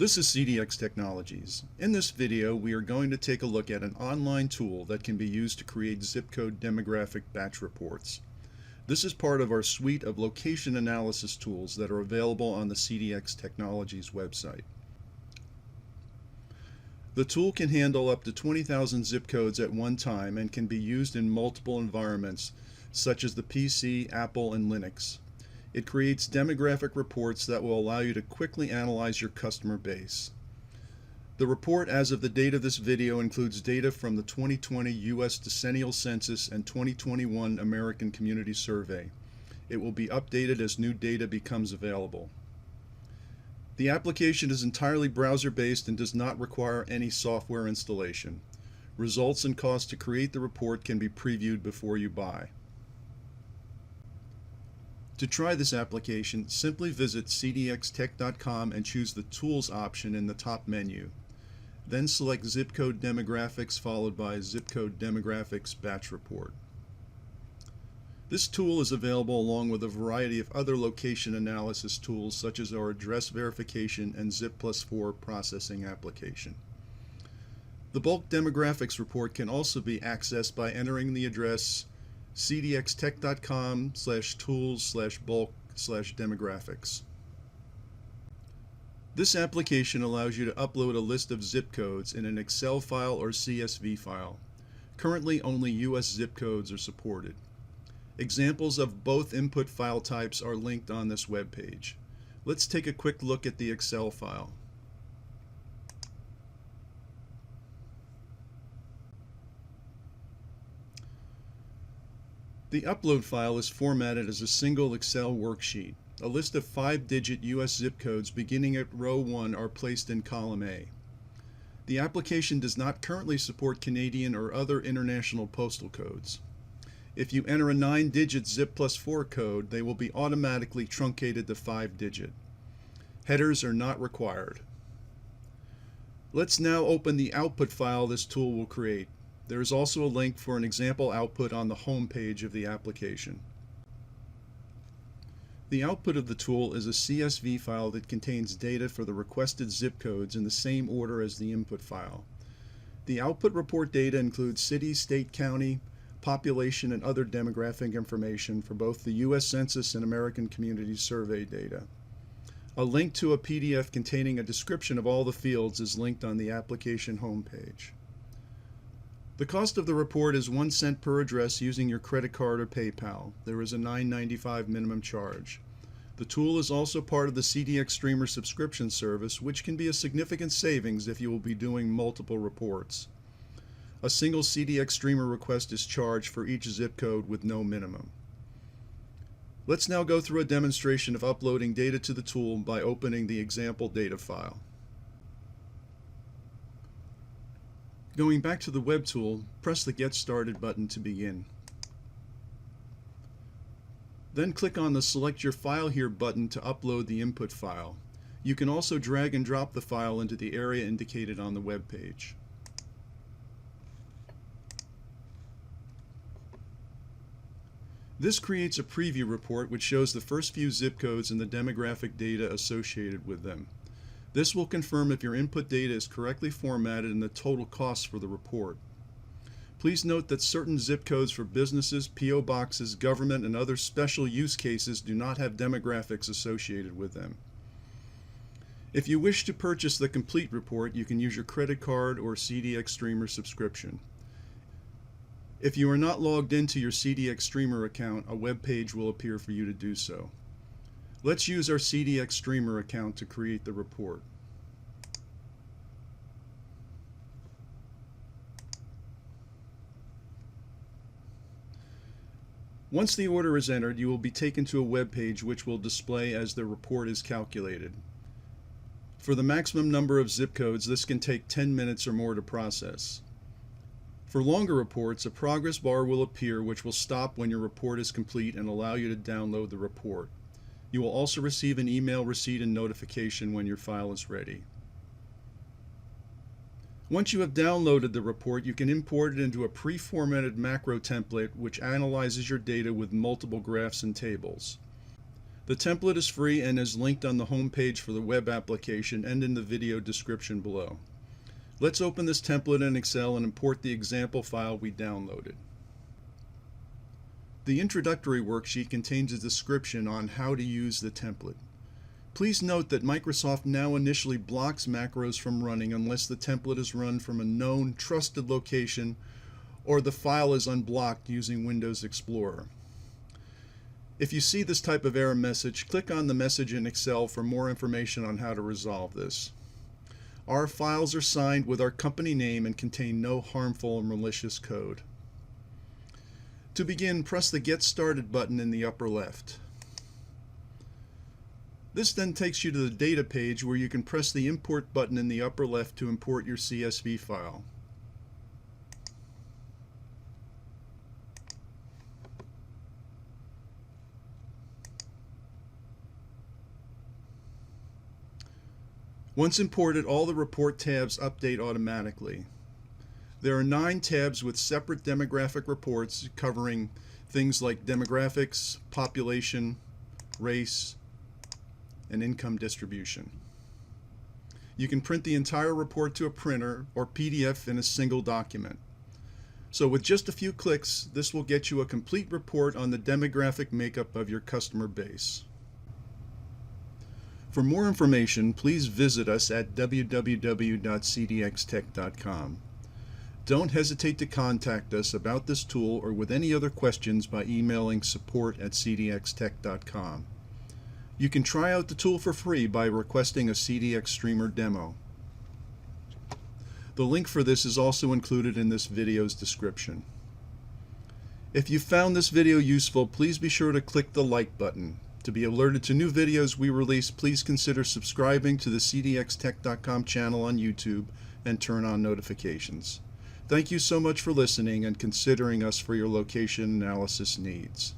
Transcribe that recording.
This is CDX Technologies. In this video, we are going to take a look at an online tool that can be used to create zip code demographic batch reports. This is part of our suite of location analysis tools that are available on the CDX Technologies website. The tool can handle up to 20,000 zip codes at one time and can be used in multiple environments, such as the PC, Apple, and Linux. It creates demographic reports that will allow you to quickly analyze your customer base. The report as of the date of this video includes data from the 2020 U.S. Decennial Census and 2021 American Community Survey. It will be updated as new data becomes available. The application is entirely browser-based and does not require any software installation. Results and cost to create the report can be previewed before you buy. To try this application, simply visit cdxtech.com and choose the Tools option in the top menu. Then select Zip Code Demographics followed by Zip Code Demographics Batch Report. This tool is available along with a variety of other location analysis tools such as our address verification and Zip+4 processing application. The bulk demographics report can also be accessed by entering the address cdxtech.com/tools/bulk/demographics. This application allows you to upload a list of zip codes in an Excel file or CSV file. Currently, only US zip codes are supported. Examples of both input file types are linked on this web page. Let's take a quick look at the Excel file. The upload file is formatted as a single Excel worksheet. A list of 5-digit US zip codes beginning at row 1 are placed in column A. The application does not currently support Canadian or other international postal codes. If you enter a 9-digit Zip+4 code, they will be automatically truncated to 5-digit. Headers are not required. Let's now open the output file this tool will create. There is also a link for an example output on the home page of the application. The output of the tool is a CSV file that contains data for the requested zip codes in the same order as the input file. The output report data includes city, state, county, population, and other demographic information for both the U.S. Census and American Community Survey data. A link to a PDF containing a description of all the fields is linked on the application homepage. The cost of the report is 1 cent per address using your credit card or PayPal. There is a $9.95 minimum charge. The tool is also part of the CDXStreamer subscription service, which can be a significant savings if you will be doing multiple reports. A single CDXStreamer request is charged for each zip code with no minimum. Let's now go through a demonstration of uploading data to the tool by opening the example data file. Going back to the web tool, press the Get Started button to begin. Then click on the Select Your File Here button to upload the input file. You can also drag and drop the file into the area indicated on the web page. This creates a preview report which shows the first few zip codes and the demographic data associated with them. This will confirm if your input data is correctly formatted and the total cost for the report. Please note that certain zip codes for businesses, P.O. boxes, government, and other special use cases do not have demographics associated with them. If you wish to purchase the complete report, you can use your credit card or CDXStreamer subscription. If you are not logged into your CDXStreamer account, a web page will appear for you to do so. Let's use our CDXStreamer account to create the report. Once the order is entered, you will be taken to a web page which will display as the report is calculated. For the maximum number of zip codes, this can take 10 minutes or more to process. For longer reports, a progress bar will appear which will stop when your report is complete and allow you to download the report. You will also receive an email receipt and notification when your file is ready. Once you have downloaded the report, you can import it into a pre-formatted macro template which analyzes your data with multiple graphs and tables. The template is free and is linked on the home page for the web application and in the video description below. Let's open this template in Excel and import the example file we downloaded. The introductory worksheet contains a description on how to use the template. Please note that Microsoft now initially blocks macros from running unless the template is run from a known, trusted location or the file is unblocked using Windows Explorer. If you see this type of error message, click on the message in Excel for more information on how to resolve this. Our files are signed with our company name and contain no harmful or malicious code. To begin, press the Get Started button in the upper left. This then takes you to the data page where you can press the Import button in the upper left to import your CSV file. Once imported, all the report tabs update automatically. There are 9 tabs with separate demographic reports covering things like demographics, population, race, and income distribution. You can print the entire report to a printer or PDF in a single document. So with just a few clicks, this will get you a complete report on the demographic makeup of your customer base. For more information, please visit us at www.cdxtech.com. Don't hesitate to contact us about this tool or with any other questions by emailing support@cdxtech.com. You can try out the tool for free by requesting a CDXStreamer demo. The link for this is also included in this video's description. If you found this video useful, please be sure to click the like button. To be alerted to new videos we release, please consider subscribing to the CDXTech.com channel on YouTube and turn on notifications. Thank you so much for listening and considering us for your location analysis needs.